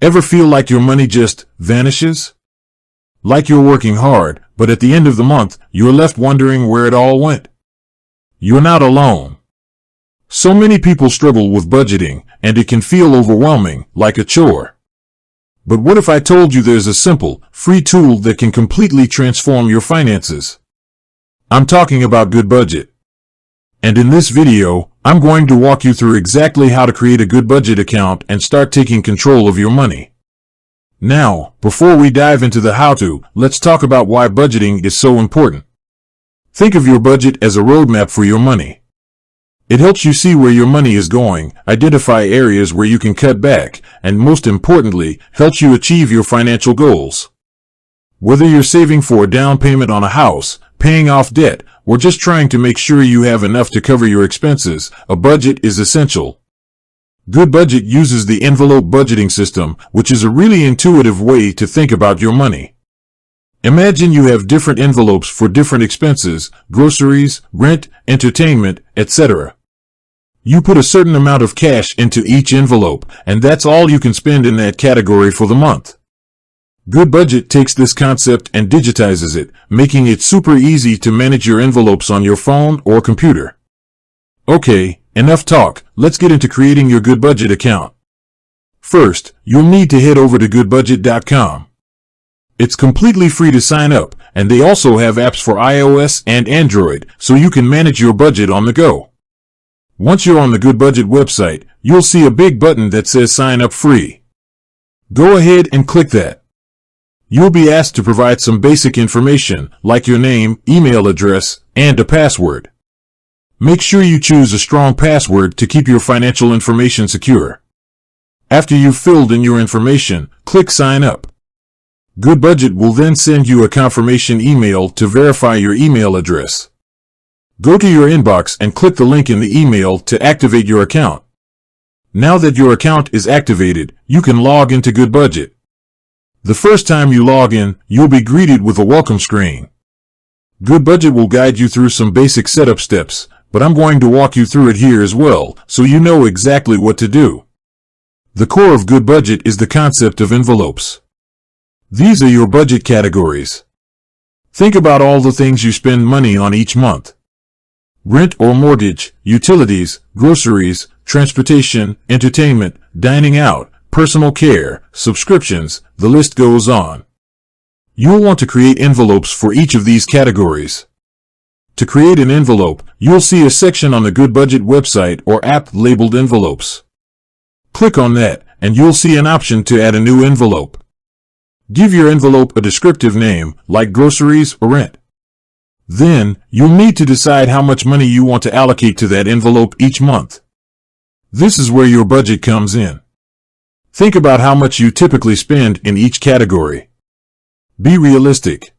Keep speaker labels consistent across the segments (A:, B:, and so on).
A: Ever feel like your money just vanishes? Like you're working hard, but at the end of the month, you're left wondering where it all went? You're not alone. So many people struggle with budgeting, and it can feel overwhelming, like a chore. But what if I told you there's a simple, free tool that can completely transform your finances? I'm talking about Goodbudget. And in this video, I'm going to walk you through exactly how to create a Goodbudget account and start taking control of your money. Now, before we dive into the how-to, let's talk about why budgeting is so important. Think of your budget as a roadmap for your money. It helps you see where your money is going, identify areas where you can cut back, and most importantly, helps you achieve your financial goals. Whether you're saving for a down payment on a house, paying off debt, or just trying to make sure you have enough to cover your expenses, a budget is essential. Goodbudget uses the envelope budgeting system, which is a really intuitive way to think about your money. Imagine you have different envelopes for different expenses, groceries, rent, entertainment, etc. You put a certain amount of cash into each envelope, and that's all you can spend in that category for the month. Goodbudget takes this concept and digitizes it, making it super easy to manage your envelopes on your phone or computer. Okay, enough talk, let's get into creating your Goodbudget account. First, you'll need to head over to goodbudget.com. It's completely free to sign up, and they also have apps for iOS and Android, so you can manage your budget on the go. Once you're on the Goodbudget website, you'll see a big button that says Sign Up Free. Go ahead and click that. You'll be asked to provide some basic information, like your name, email address, and a password. Make sure you choose a strong password to keep your financial information secure. After you've filled in your information, click Sign Up. Goodbudget will then send you a confirmation email to verify your email address. Go to your inbox and click the link in the email to activate your account. Now that your account is activated, you can log into Goodbudget. The first time you log in, you'll be greeted with a welcome screen. Goodbudget will guide you through some basic setup steps, but I'm going to walk you through it here as well, so you know exactly what to do. The core of Goodbudget is the concept of envelopes. These are your budget categories. Think about all the things you spend money on each month. Rent or mortgage, utilities, groceries, transportation, entertainment, dining out, personal care, subscriptions, the list goes on. You'll want to create envelopes for each of these categories. To create an envelope, you'll see a section on the Goodbudget website or app labeled Envelopes. Click on that, and you'll see an option to add a new envelope. Give your envelope a descriptive name, like groceries or rent. Then, you'll need to decide how much money you want to allocate to that envelope each month. This is where your budget comes in. Think about how much you typically spend in each category. Be realistic.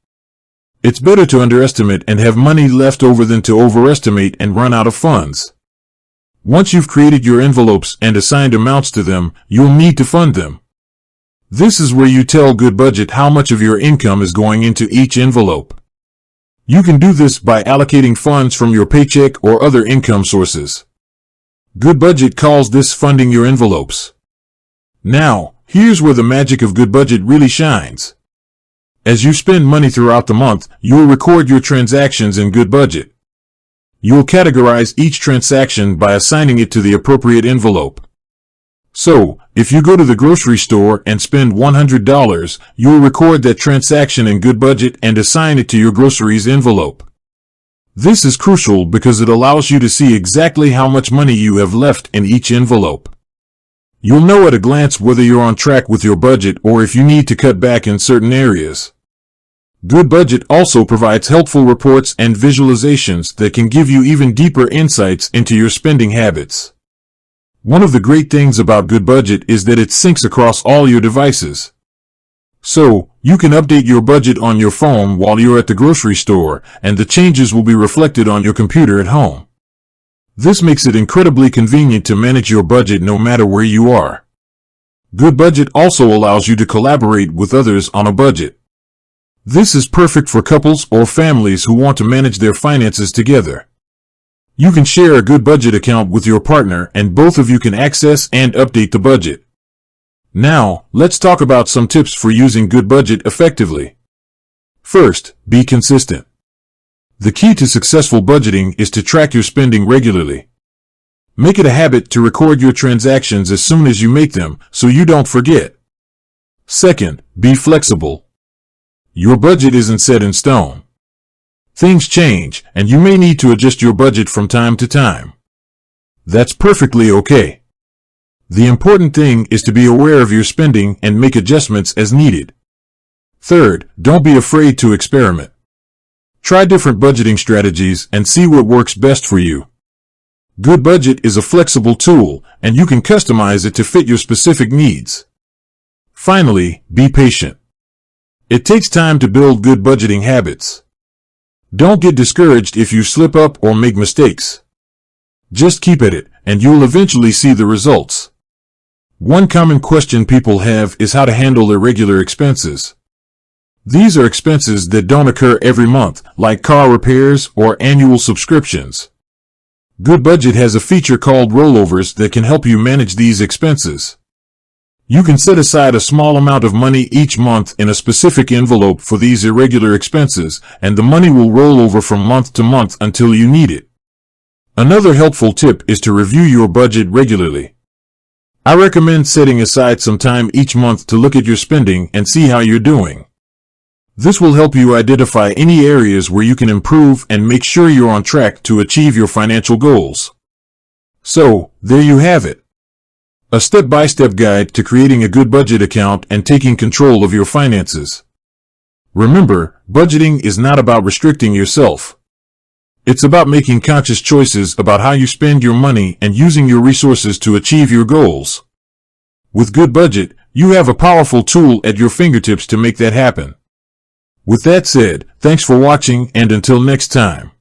A: It's better to underestimate and have money left over than to overestimate and run out of funds. Once you've created your envelopes and assigned amounts to them, you'll need to fund them. This is where you tell Goodbudget how much of your income is going into each envelope. You can do this by allocating funds from your paycheck or other income sources. Goodbudget calls this funding your envelopes. Now, here's where the magic of Goodbudget really shines. As you spend money throughout the month, you'll record your transactions in Goodbudget. You'll categorize each transaction by assigning it to the appropriate envelope. So, if you go to the grocery store and spend $100, you'll record that transaction in Goodbudget and assign it to your groceries envelope. This is crucial because it allows you to see exactly how much money you have left in each envelope. You'll know at a glance whether you're on track with your budget or if you need to cut back in certain areas. Goodbudget also provides helpful reports and visualizations that can give you even deeper insights into your spending habits. One of the great things about Goodbudget is that it syncs across all your devices. So, you can update your budget on your phone while you're at the grocery store, and the changes will be reflected on your computer at home. This makes it incredibly convenient to manage your budget no matter where you are. Goodbudget also allows you to collaborate with others on a budget. This is perfect for couples or families who want to manage their finances together. You can share a Goodbudget account with your partner and both of you can access and update the budget. Now, let's talk about some tips for using Goodbudget effectively. First, be consistent. The key to successful budgeting is to track your spending regularly. Make it a habit to record your transactions as soon as you make them, so you don't forget. Second, be flexible. Your budget isn't set in stone. Things change, and you may need to adjust your budget from time to time. That's perfectly okay. The important thing is to be aware of your spending and make adjustments as needed. Third, don't be afraid to experiment. Try different budgeting strategies and see what works best for you. Goodbudget is a flexible tool, and you can customize it to fit your specific needs. Finally, be patient. It takes time to build good budgeting habits. Don't get discouraged if you slip up or make mistakes. Just keep at it, and you'll eventually see the results. One common question people have is how to handle irregular expenses. These are expenses that don't occur every month, like car repairs or annual subscriptions. Goodbudget has a feature called rollovers that can help you manage these expenses. You can set aside a small amount of money each month in a specific envelope for these irregular expenses, and the money will roll over from month to month until you need it. Another helpful tip is to review your budget regularly. I recommend setting aside some time each month to look at your spending and see how you're doing. This will help you identify any areas where you can improve and make sure you're on track to achieve your financial goals. So, there you have it. A step-by-step guide to creating a Goodbudget account and taking control of your finances. Remember, budgeting is not about restricting yourself. It's about making conscious choices about how you spend your money and using your resources to achieve your goals. With Goodbudget, you have a powerful tool at your fingertips to make that happen. With that said, thanks for watching, and until next time.